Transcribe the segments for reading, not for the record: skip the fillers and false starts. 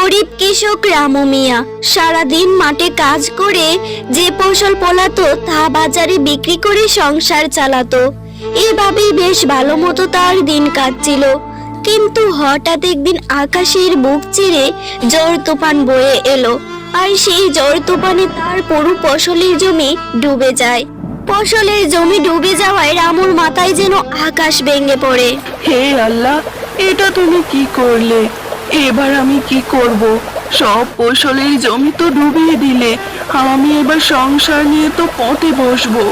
গরিব কৃষক রামু মিয়া সারাদিন মাঠে কাজ করে যে ফসল ফলাতো তা বাজারে বিক্রি করে সংসার চালাতো। এভাবেই বেশ ভালো মতো তার দিন কাটছিল। কিন্তু হঠাৎ একদিন আকাশের বুক চিরে ঝড় তুফান বয়ে এলো, আর সেই ঝড় তুফানে তার পুরো ফসলের জমি ডুবে যায়। ফসলের জমি ডুবে যাওয়ায় রামুর মাথায় যেন আকাশ ভেঙে পড়ে। হে আল্লাহ, এটা তুমি কি করলে? এবার আমি কি করব? সব ফসলের জমি তো ডুবিয়ে দিলে। আমি এবার সংসার নিয়ে তো পথে বসবো।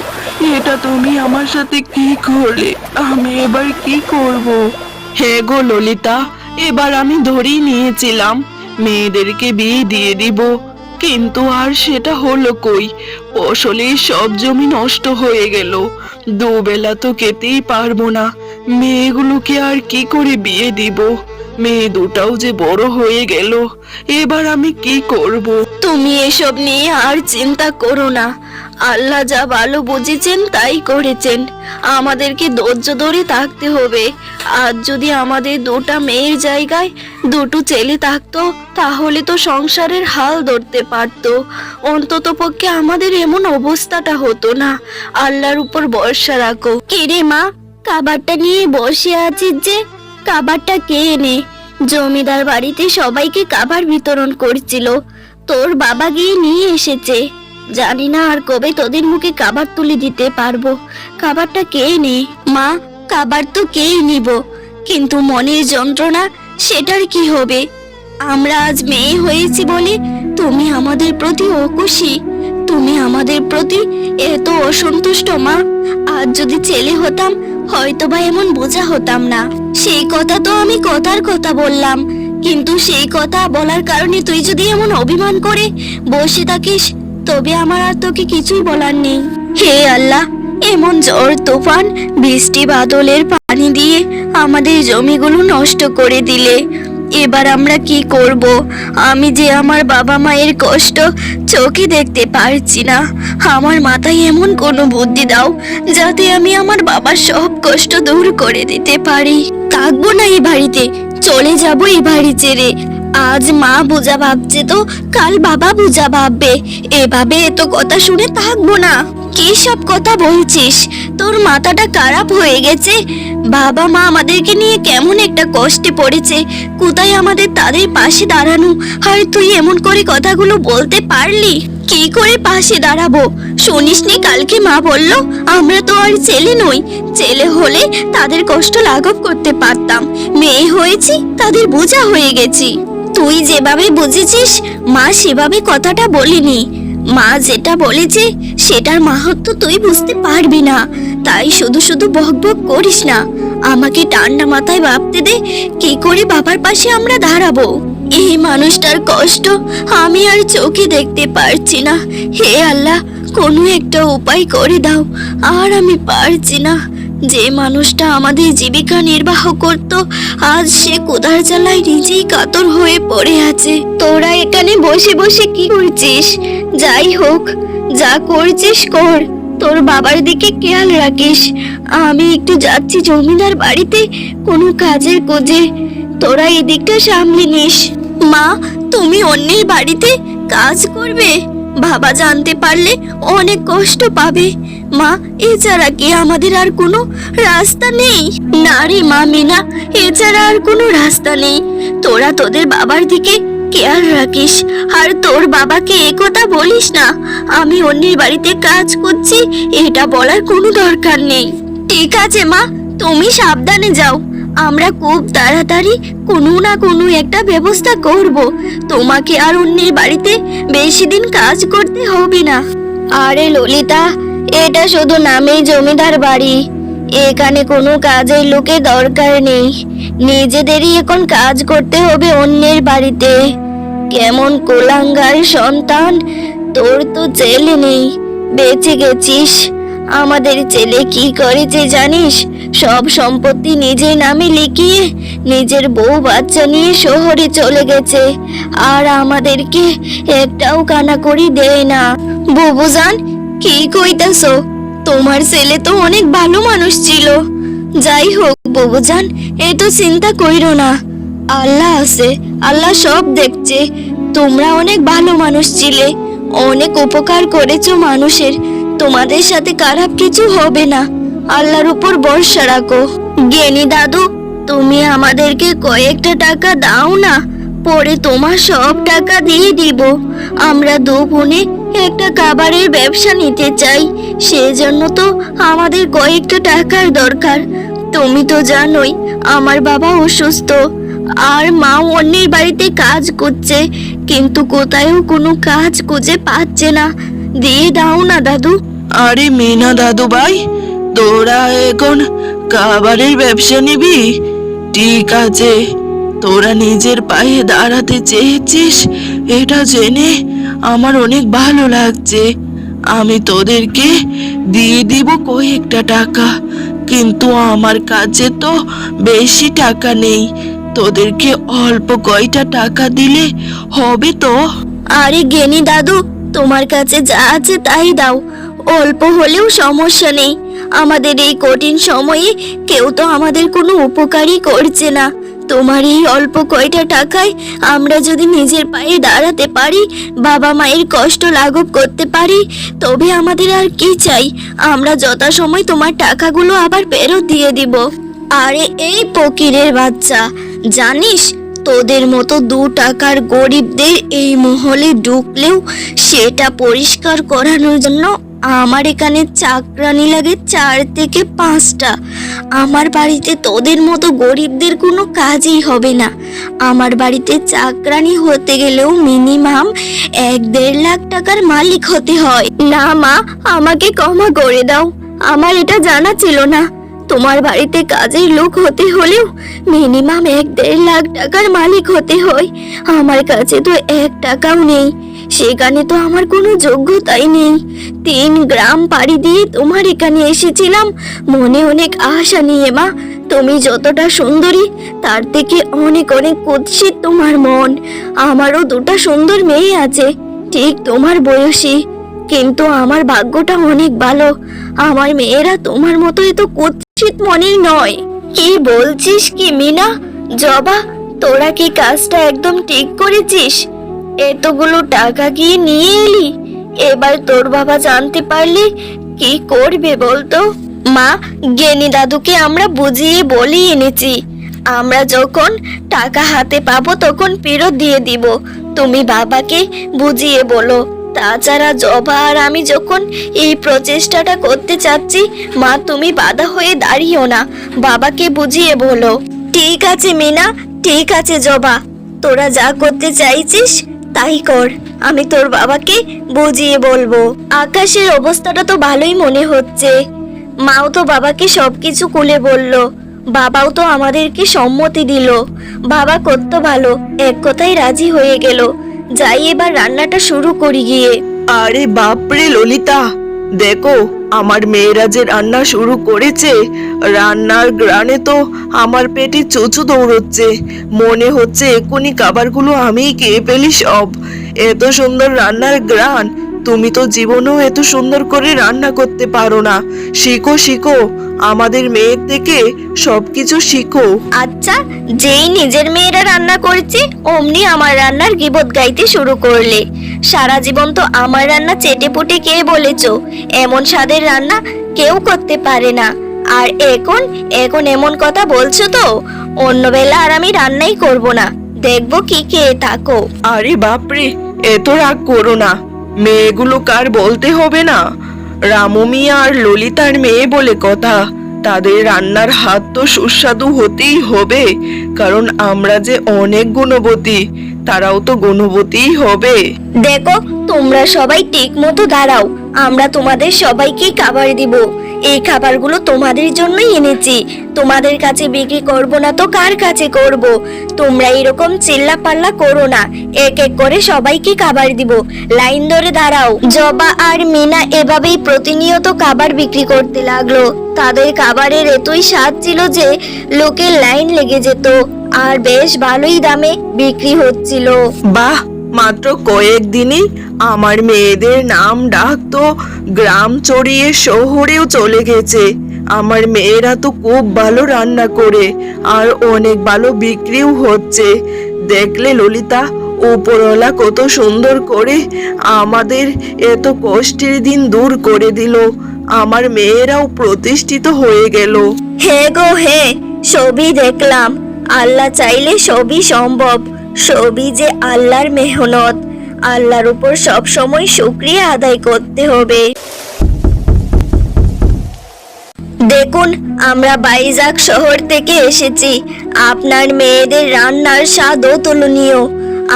এটা তুমি আমার সাথে কি করলে? আমি এবার কি করব? হে গো ললিতা, এবার আমি ধরেই নিয়েছিলাম মেয়েদেরকে বিয়ে দিয়ে দিব, কিন্তু আর সেটা হলো কই? ফসলের সব জমি নষ্ট হয়ে গেল। দুবেলা তো খেতেই পারবো না। মেয়েগুলোকে আর কি করে বিয়ে দিব? মেয়ে দুটাও যে বড় হয়ে গেল, এবার আমি কি করব? তুমি এসব নিয়ে আর চিন্তা করো না। আল্লাহ যা ভালো বুঝেছেন তাই করেছেন। আমাদেরকে ধৈর্য ধরে থাকতে হবে। আজ যদি আমাদের দুটা মেয়ের জায়গায় দুটো ছেলে থাকতো, তাহলে তো সংসারের হাল ধরতে পারতো। অন্তত পক্ষে আমাদের এমন অবস্থাটা হতো না। আল্লাহর উপর ভরসা রাখো। কে রে মা, খাবারটা নিয়ে বসে আছিস যে? খাবারটা কে এনে? জমিদার বাড়িতে সবাইকে খাবার বিতরণ করছিল, তোর বাবা গিয়ে নিয়ে এসেছে। জানি না আর কবে তোদের মুখে খাবার তুলে দিতে পারবো। খাবারটা কে নে? মা, খাবার তো কেই নিব, কিন্তু মনের যন্ত্রণা সেটার কি হবে? আমরা আজ মেয়ে হয়েছি বলে তুমি আমাদের প্রতি অখুশি, তুমি আমাদের প্রতি এত অসন্তুষ্ট। মা, আজ যদি ছেলে হতাম হয়তোবা এমন বোঝা হতাম না। সেই কথা তো আমি কথার কথা বললাম, কিন্তু সেই কথা বলার কারণে তুই যদি এমন অভিমান করে বসে থাকিস, তবে আমার আর তোকে কিছুই বলার নেই। হে আল্লাহ, এমন ঝড় তুফান বৃষ্টি বাদলের পানি দিয়ে আমাদের জমিগুলো নষ্ট করে দিলে। এবার আমরা কি করব? আমি যে আমার বাবা মায়ের কষ্ট চোখে দেখতে পারছি না। আমার মাথায় এমন কোনো বুদ্ধি দাও যাতে আমি আমার বাবার সব কষ্ট দূর করে দিতে পারি। থাকবো না এই বাড়িতে, চলে যাব এই বাড়ি ছেড়ে। আজ মা বোঝা ভাবছে তো কাল বাবা বোঝা ভাববে। এভাবে এত কথা শুনে থাকবো না। কি সব কথা বলছিস? তোর মাথাটা খারাপ হয়ে গেছে? বাবা মা আমাদেরকে নিয়ে কেমন একটা কষ্টে পড়েছে, কোথায় আমাদের তাদের পাশে দাঁড়ানো, আর তুই এমন করে কথাগুলো বলতে পারলি? কি করে পাশে দাঁড়াবো? শুনিসনি কালকে মা বলল আমরা তো আর ছেলে নই, ছেলে হলে তাদের কষ্ট লাঘব করতে পারতাম। মেয়ে হয়েছি, তাদের বোঝা হয়ে গেছি। তুই যেভাবে বুঝেছিস মা সেভাবে কথাটা বলিনি। মা যেটা বলেছে সেটার মাহাত্ম্য তুই বুঝতে পারবি না, তাই শুধু শুধু বক বক করিস না। আমাকে ঠান্ডা মাথায় ভাবতে দে, কি করে বাবার পাশে আমরা দাঁড়াবো। এই মানুষটার কষ্ট আমি আর চোখে দেখতে পারছি না। হে আল্লাহ, কোনো একটা উপায় করে দাও। আর আমি পারছি না। যে মানুষটা আমাদের জীবিকা নির্বাহ করত, আজ সে ক্ষুধার জ্বালায় নিজেই কাতর হয়ে পড়ে আছে। তোরা এখানে বসে বসে কি করছিস? যাই হোক, যা করছিস কর, তোর বাবার দিকে খেয়াল রাখিস। আমি একটু যাচ্ছি জমিদার বাড়িতে কোনো কাজের খোঁজে, তোরা এদিকটা সামলে নিস। মা, তুমি অন্যের বাড়িতে কাজ করবে? বাবা জানতে পারলে অনেক কষ্ট পাবে। মা, এছাড়া কি আমাদের আর কোনো রাস্তা নেই? না রে মা মিনা, এছাড়া আর কোনো রাস্তা নেই। তোরা তোদের বাবার দিকে খেয়াল রাখিস, আর তোর বাবাকে একথা বলিস না আমি অন্যের বাড়িতে কাজ করছি, এটা বলার কোনো দরকার নেই। ঠিক আছে মা, তুমি সাবধানে যাও। আমরা খুব তাড়াতাড়ি কোনো না কোনো একটা ব্যবস্থা করব। তোমাকে আর অন্যের বাড়িতে বেশি দিন কাজ করতে হবে না। আরে ললিতা, এটা শুধু নামেই জমিদার বাড়ি। এখানে কোনো কাজের লোকের দরকার নেই। নিজেদেরই এখন কাজ করতে হবে অন্যের বাড়িতে। কেমন কোলাঙ্গার সন্তান! তোর তো ছেলে নেই, বেঁচে গেছিস। আমাদের ছেলে কি করেছে জানিস? সব সম্পত্তি নিজের নামে লিখিয়ে নিজের বউ বাচ্চা নিয়ে শহরে চলে গেছে, আর আমাদেরকে একটাও কানাকড়ি দেয় না। বুবুজান, কি কইতাছো? তোমার ছেলে তো অনেক ভালো মানুষ ছিল। যাই হোক বুবুজান, এত চিন্তা কইরো না। আল্লাহ আছে, আল্লাহ সব দেখছে। তোমরা অনেক ভালো মানুষ ছিলে, অনেক উপকার করেছো মানুষের। তোমাদের সাথে খারাপ কিছু হবে না, আল্লাহর উপর ভরসা রাখো। জ্ঞানী দাদু, তুমি আমাদেরকে কয়েকটা টাকা দাও না, পরে তোমার সব টাকা দিয়ে দিব। আমরা দু বোনে একটা খাবারের ব্যবসা নিতে চাই, সেজন্য তো আমাদের কয়েকটা টাকার দরকার। তুমি তো জানোই আমার বাবা অসুস্থ, আর মা অন্যের বাড়িতে কাজ করছে, কিন্তু কোথায়ও কোনো কাজ খুঁজে পাচ্ছে না। দিয়ে দাও না দাদু। আরে মিনা দাদু ভাই, তোরা এখন খাবারের ব্যবসা নিবি? ঠিক আছে, তোরা নিজের পায়ে দাঁড়াতে চেয়েছিস, এটা জেনে আমার অনেক ভালো লাগছে। আমি তোদেরকে দিয়ে দিব কয়েকটা টাকা, কিন্তু আমার কাছে তো বেশি টাকা নেই। তোদেরকে অল্প কয়টা টাকা দিলে হবে তো? আরে জ্ঞানী দাদু, তোমার কাছে যা আছে তাই দাও, অল্প হলেও সমস্যা নেই। আমাদের এই কঠিন সময়ে কেউ তো আমাদের কোনো উপকারই করছে না। তোমার এই অল্প কয়টা টাকায় আমরা যদি নিজের পায়ে দাঁড়াতে পারি, বাবা মায়ের কষ্ট লাঘব করতে পারি, তবে আমাদের আর কি চাই। আমরা যথাসময় তোমার টাকাগুলো আবার ফেরত দিয়ে দিব। আরে এই ফকিরের বাচ্চা, জানিস তোদের মতো 2 টাকার গরিবদের এই মহলে ঢুকলেও সেটা পরিষ্কার করানোর জন্য আমার এখানে চাকরানি লাগে 4 থেকে 5টা। আমার বাড়িতে তোদের মতো গরিবদের কোনো কাজই হবে না। আমার বাড়িতে চাকরানি হতে গেলেও মিনিমাম 1-1.5 লাখ টাকার মালিক হতে হয়। না মা, আমাকে ক্ষমা করে দাও, আমার এটা জানা ছিল না। তোমার বাড়িতে কাজের লোক হতে হলেও মিনিমাম 1-1.5 লাখ টাকার মালিক হতে হয়। আমার কাছে তো 1 টাকাও নেই, সেখানে তো আমার কোনো যোগ্যতাই নেই। 3 গ্রাম পাড়ি দিয়ে তোমার এখানে এসেছিলাম মনে অনেক আশা নিয়ে। মা, তুমি যতটা সুন্দরী তার থেকে অনেক অনেক কুৎসিত তোমার মন। আমারও 2টা সুন্দর মেয়ে আছে, ঠিক তোমার বয়সী, কিন্তু আমার ভাগ্যটা অনেক ভালো। আমার মেয়েরা তোমার মতো এত কুৎসিত মনের নয়। কি বলছিস কি মিনা? জবা, তোরা কি কাজটা একদম ঠিক করেছিস? এতগুলো টাকা গিয়ে নিয়ে এলি, এবার তোর বাবা জানতে পারলে কি করবে বলতো? মা, জ্ঞানী দাদুকে আমরা বুঝিয়ে বলি এনেছি, আমরা যখন টাকা হাতে পাবো তখন ফেরত দিয়ে দিব। তুমি বাবাকে বুঝিয়ে বলো। তাছাড়া জবা আর আমি যখন এই প্রচেষ্টাটা করতে চাচ্ছি, মা তুমি বাধা হয়ে দাঁড়িও না, বাবাকে বুঝিয়ে বলো। ঠিক আছে মিনা, ঠিক আছে জবা, তোরা যা করতে চাইছিস তাই কর, আমি তোর বাবাকে বুঝিয়ে বলবো। আকাশের অবস্থাটা তো ভালোই মনে হচ্ছে। মাও তো বাবাকে সবকিছু খুলে বলল, বাবাও তো আমাদেরকে সম্মতি দিল। বাবা কত ভালো, এক কথায় রাজি হয়ে গেল। যাই এবার রান্নাটা শুরু করি গিয়ে। আরে বাপরে ললিতা, দেখো আমার মেয়েরা যে রান্না শুরু করেছে। রান্নার গ্রানে তো আমার পেটে চুচু দৌড়চ্ছে, মনে হচ্ছে এক্ষুনি খাবারগুলো আমিই খেয়ে ফেলি সব। এত সুন্দর রান্নার গ্রান, তুমি তো জীবনেও এত সুন্দর করে রান্না করতে পারো না। শিখো শিখো, আমাদের মেয়ের থেকে সবকিছু শিখো। আচ্ছা, যেই নিজের মেয়েরা রান্না করেছে অমনি আমার রান্নার গীবত গাইতে শুরু করলে। সারা জীবন তো আমার রান্না চেটে পুটে খেয়ে বলেছো, এমন স্বাদের রান্না কেউ করতে পারে না। আর এখন এখন এমন কথা বলছো তো, অন্য বেলা আর আমি রান্নাই করব না, দেখবো কি খেয়ে থাকো। আরে বাপরে, এত রাগ করো না, মেয়েগুলো কার বলতে হবে না। রামু মিয়া আর ললিতার মেয়ে বলে কথা, তাদের রান্নার হাত তো সুস্বাদু হতেই হবে, কারণ আমরা যে অনেক গুণবতী, তারাও তো গুণবতীই হবে। দেখো, তোমরা সবাই ঠিক মতো দাঁড়াও, আমরা তোমাদের সবাইকে খাবার দিব। এই খাবারগুলো তোমাদের জন্যই এনেছি, তোমাদের কাছে বিক্রি করব না তো কার কাছে করব? তোমরা এরকম চিল্লা পাল্লা করো না, এক এক করে সবাইকে খাবার দিব। লাইন ধরে দাঁড়াও। জবা আর মিনা এভাবেই প্রতিনিয়ত খাবার বিক্রি করতে লাগলো। তাদের খাবারের এতই স্বাদ ছিল যে লোকের লাইন লেগে যেত, আর বেশ ভালোই দামে বিক্রি হচ্ছিল। বাহ, মাত্র কয়েকদিনই আমার মেয়েদের নাম ডাক তো গ্রাম চড়িয়ে শহরেও চলে গেছে। আমার মেয়েরা তো খুব ভালো রান্না করে আর অনেক ভালো বিক্রিও হচ্ছে। দেখলে ললিতা, উপরওয়ালা কত সুন্দর করে আমাদের এত কষ্টের দিন দূর করে দিল। আমার মেয়েরাও প্রতিষ্ঠিত হয়ে গেল। হে গো হে, সবই দেখলাম। আল্লাহ চাইলে সবই সম্ভব। সবই যে আল্লাহর মেহনত। আল্লাহর উপর সব সময় শুকরিয়া আদায় করতে হবে। দেখুন, আমরা বাইজাক শহর থেকে এসেছি। আপনার মেয়েদের রান্নার স্বাদ অতুলনীয়।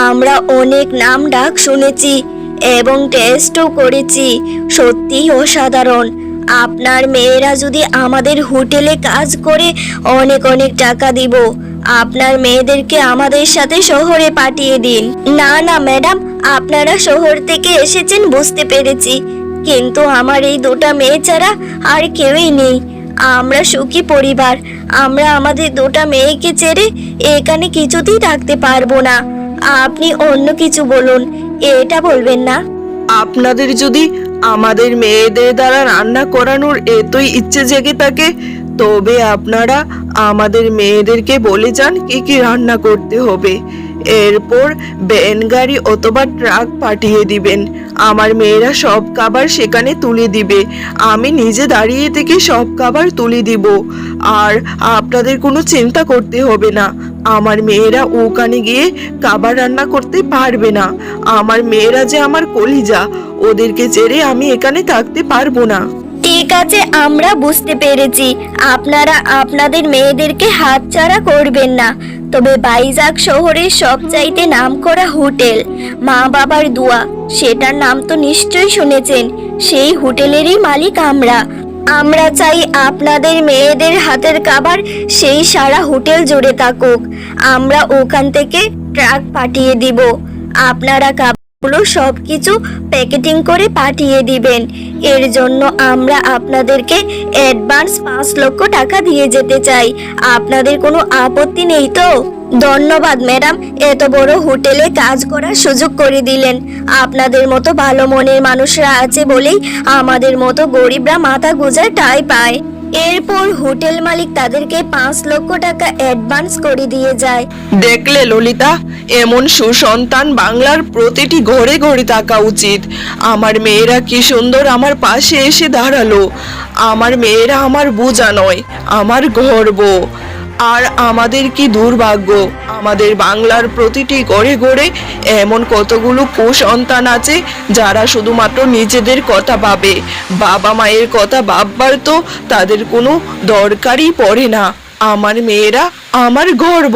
আমরা অনেক নাম ডাক শুনেছি এবং টেস্টও করেছি, সত্যিই অসাধারণ। আপনার মেয়েরা যদি আমাদের হোটেলে কাজ করে অনেক অনেক টাকা দিব। আপনার মেয়েদেরকে আমাদের সাথে শহরে পাঠিয়ে দিন। না না ম্যাডাম, আপনারা শহর থেকে এসেছেন বুঝতে পেরেছি, কিন্তু আমার এই দুটা মেয়ে ছাড়া আর কেউই নেই। আমরা সুখী পরিবার। আমরা আমাদের দুটা মেয়েকে ছেড়ে এখানে কিছুতেই থাকতে পারবো না। আপনি অন্য কিছু বলুন, এটা বলবেন না। আপনাদের যদি আমাদের মেয়েদের দ্বারা রান্না করানোর এতই ইচ্ছে জেগে থাকে, তবে আপনারা আমাদের মেয়েদেরকে বলে যান কি কি রান্না করতে হবে। এরপর ভ্যান গাড়ি অথবা ট্রাক পাঠিয়ে দিবেন। আমার মেয়েরা সব খাবার সেখানে তুলে দিবে। আমি নিজে দাঁড়িয়ে থেকে সব খাবার তুলে দিব। আর আপনাদের কোনো চিন্তা করতে হবে না। আমার মেয়েরা ওখানে গিয়ে খাবার রান্না করতে পারবে না। আমার মেয়েরা যে আমার কলিজা, ওদেরকে ছেড়ে আমি এখানে থাকতে পারবো না। ঠিক আছে, আমরা বুঝতে পেরেছি। আপনারা আপনাদের মেয়েদেরকে হাতছাড়া করবেন না। তবে বাইজাক শহরের সবচাইতে নামকরা হোটেল মা বাবার দোয়া, সেটার নাম তো নিশ্চয়ই শুনেছেন। সেই হোটেলেরই মালিক আমরা। আমরা চাই আপনাদের মেয়েদের হাতের খাবার সেই সারা হোটেল জুড়ে থাকুক। আমরা ওখান থেকে ট্রাক পাঠিয়ে দিব। আপনারা খাবারগুলো সবকিছু প্যাকেটিং করে পাঠিয়ে দিবেন। এর জন্য আমরা আপনাদেরকে অ্যাডভান্স 5 লক্ষ টাকা দিয়ে যেতে চাই। আপনাদের কোনো আপত্তি নেই তো? ধন্যবাদ ম্যাডাম, এত বড় হোটেলে কাজ করার সুযোগ করে দিলেন। আপনাদের মতো ভালো মনের মানুষরা আছে বলেই আমাদের মতো গরিবরা মাথা গোঁজার ঠাঁই পায়। এরপর হোটেল মালিক তাদেরকে 5 লক্ষ টাকা অ্যাডভান্স করে দিয়ে যায়। দেখলে ললিতা, এমন সুসন্তান বাংলার প্রতিটি ঘরে ঘরে থাকা উচিত। আমার মেয়েরা কি সুন্দর আমার পাশে এসে দাঁড়ালো। আমার মেয়েরা আমার বোঝা নয়, আমার গর্ব। আর আমাদের কি দুর্ভাগ্য, আমাদের বাংলার প্রতিটি ঘরে ঘরে এমন কতগুলো কুসন্তান আছে যারা শুধুমাত্র নিজেদের কথা ভাবে। বাবা মায়ের কথা ভাববার তো তাদের কোনো দরকারই পড়ে না। আমার মেয়েরা আমার গর্ব।